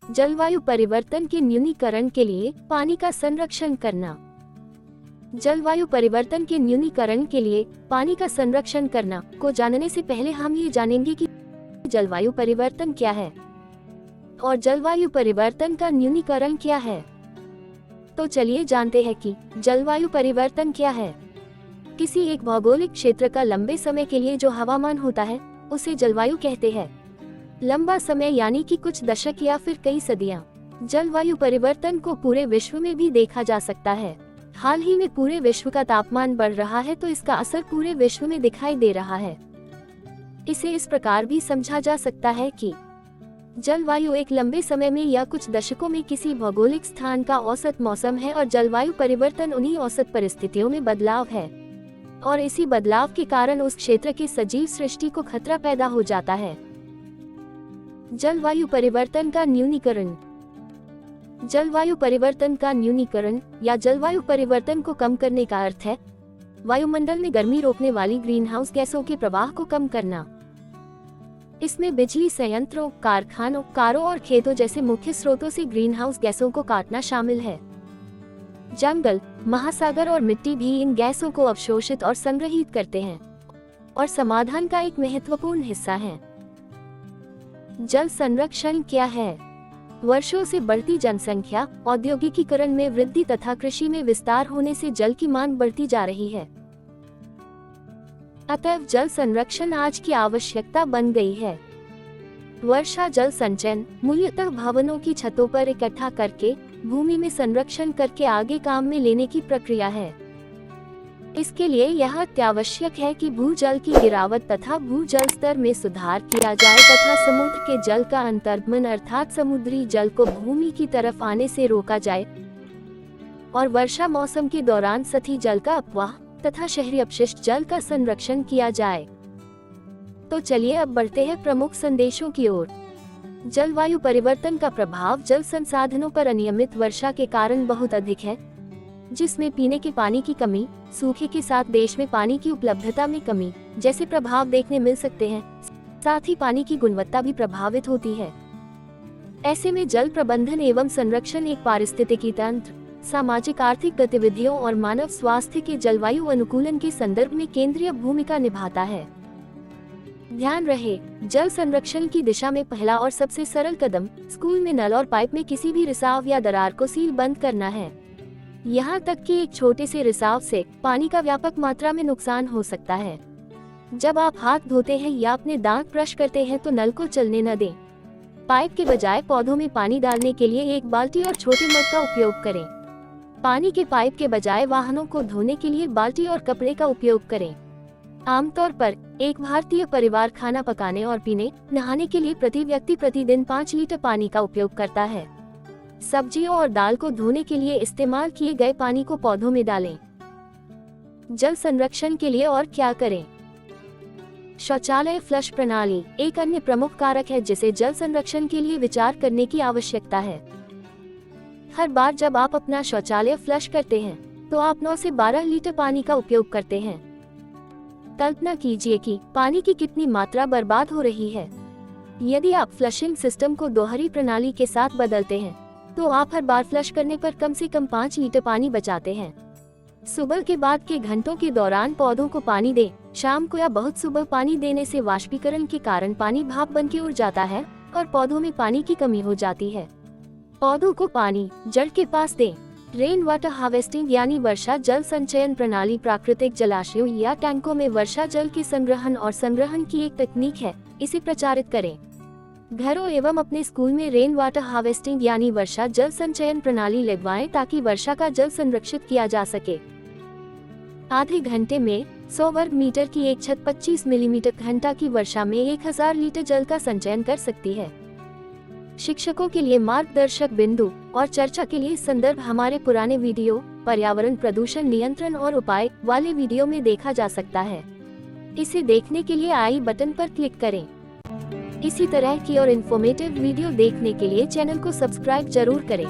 जलवायु परिवर्तन के न्यूनीकरण के लिए पानी का संरक्षण करना। जलवायु परिवर्तन के न्यूनीकरण के लिए पानी का संरक्षण करना को जानने से पहले हम ये जानेंगे कि जलवायु परिवर्तन क्या है और जलवायु परिवर्तन का न्यूनीकरण क्या है। तो चलिए जानते हैं कि जलवायु परिवर्तन क्या है। किसी एक भौगोलिक क्षेत्र का लंबे समय के लिए जो हवामान होता है उसे जलवायु कहते हैं। लंबा समय यानी कि कुछ दशक या फिर कई सदियां। जलवायु परिवर्तन को पूरे विश्व में भी देखा जा सकता है। हाल ही में पूरे विश्व का तापमान बढ़ रहा है तो इसका असर पूरे विश्व में दिखाई दे रहा है। इसे इस प्रकार भी समझा जा सकता है कि जलवायु एक लंबे समय में या कुछ दशकों में किसी भौगोलिक स्थान का औसत मौसम है और जलवायु परिवर्तन उन्हीं औसत परिस्थितियों में बदलाव है और इसी बदलाव के कारण उस क्षेत्र के सजीव सृष्टि को खतरा पैदा हो जाता है। जलवायु परिवर्तन का न्यूनीकरण। जलवायु परिवर्तन का न्यूनीकरण या जलवायु परिवर्तन को कम करने का अर्थ है वायुमंडल में गर्मी रोकने वाली ग्रीनहाउस गैसों के प्रवाह को कम करना। इसमें बिजली संयंत्रों, कारखानों, कारों और खेतों जैसे मुख्य स्रोतों से ग्रीनहाउस गैसों को काटना शामिल है। जंगल, महासागर और मिट्टी भी इन गैसों को अवशोषित और संग्रहित करते हैं और समाधान का एक महत्वपूर्ण हिस्सा है। जल संरक्षण क्या है? वर्षों से बढ़ती जनसंख्या, औद्योगिकीकरण में वृद्धि तथा कृषि में विस्तार होने से जल की मांग बढ़ती जा रही है। अतएव जल संरक्षण आज की आवश्यकता बन गई है। वर्षा जल संचयन मूलतः भवनों की छतों पर इकट्ठा करके भूमि में संरक्षण करके आगे काम में लेने की प्रक्रिया है। इसके लिए यह अत्यावश्यक है कि भूजल की गिरावट तथा भूजल स्तर में सुधार किया जाए तथा समुद्र के जल का अंतर्गमन अर्थात समुद्री जल को भूमि की तरफ आने से रोका जाए और वर्षा मौसम के दौरान सतही जल का अपवाह तथा शहरी अपशिष्ट जल का संरक्षण किया जाए। तो चलिए अब बढ़ते हैं प्रमुख संदेशों की ओर। जलवायु परिवर्तन का प्रभाव जल संसाधनों पर अनियमित वर्षा के कारण बहुत अधिक है, जिसमें पीने के पानी की कमी, सूखे के साथ देश में पानी की उपलब्धता में कमी जैसे प्रभाव देखने मिल सकते हैं। साथ ही पानी की गुणवत्ता भी प्रभावित होती है। ऐसे में जल प्रबंधन एवं संरक्षण एक पारिस्थितिकी तंत्र, सामाजिक आर्थिक गतिविधियों और मानव स्वास्थ्य के जलवायु अनुकूलन के संदर्भ में केंद्रीय भूमिका निभाता है। ध्यान रहे, जल संरक्षण की दिशा में पहला और सबसे सरल कदम स्कूल में नल और पाइप में किसी भी रिसाव या दरार को सील बंद करना है। यहाँ तक कि एक छोटे से रिसाव से पानी का व्यापक मात्रा में नुकसान हो सकता है। जब आप हाथ धोते हैं या अपने दांत ब्रश करते हैं तो नल को चलने न दें। पाइप के बजाय पौधों में पानी डालने के लिए एक बाल्टी और छोटे मग का उपयोग करें। पानी के पाइप के बजाय वाहनों को धोने के लिए बाल्टी और कपड़े का उपयोग करें। आमतौर पर एक भारतीय परिवार खाना पकाने और पीने, नहाने के लिए प्रति व्यक्ति प्रतिदिन 5 लीटर पानी का उपयोग करता है। सब्जियों और दाल को धोने के लिए इस्तेमाल किए गए पानी को पौधों में डालें। जल संरक्षण के लिए और क्या करें? शौचालय फ्लश प्रणाली एक अन्य प्रमुख कारक है जिसे जल संरक्षण के लिए विचार करने की आवश्यकता है। हर बार जब आप अपना शौचालय फ्लश करते हैं तो आप 9 से 12 लीटर पानी का उपयोग करते हैं। कल्पना कीजिए कि पानी की कितनी मात्रा बर्बाद हो रही है। यदि आप फ्लशिंग सिस्टम को दोहरी प्रणाली के साथ बदलते हैं तो आप हर बार फ्लश करने पर कम से कम 5 लीटर पानी बचाते हैं। सुबह के बाद के घंटों के दौरान पौधों को पानी दें। शाम को या बहुत सुबह पानी देने से वाष्पीकरण के कारण पानी भाप बन के उड़ जाता है और पौधों में पानी की कमी हो जाती है। पौधों को पानी जड़ के पास दें। रेन वाटर हार्वेस्टिंग यानी वर्षा जल संचयन प्रणाली प्राकृतिक जलाशयों या टैंकों में वर्षा जल के संग्रहण की एक तकनीक है। इसे प्रचारित करें। घरों एवं अपने स्कूल में रेन वाटर हार्वेस्टिंग यानी वर्षा जल संचयन प्रणाली लगवाएं ताकि वर्षा का जल संरक्षित किया जा सके। आधे घंटे में 100 वर्ग मीटर की एक छत 25 मिलीमीटर घंटा की वर्षा में 1000 लीटर जल का संचयन कर सकती है। शिक्षकों के लिए मार्गदर्शक बिंदु और चर्चा के लिए संदर्भ हमारे पुराने वीडियो पर्यावरण प्रदूषण नियंत्रण और उपाय वाले वीडियो में देखा जा सकता है। इसे देखने के लिए आई बटन पर क्लिक करें। इसी तरह की और इन्फॉर्मेटिव वीडियो देखने के लिए चैनल को सब्सक्राइब जरूर करें।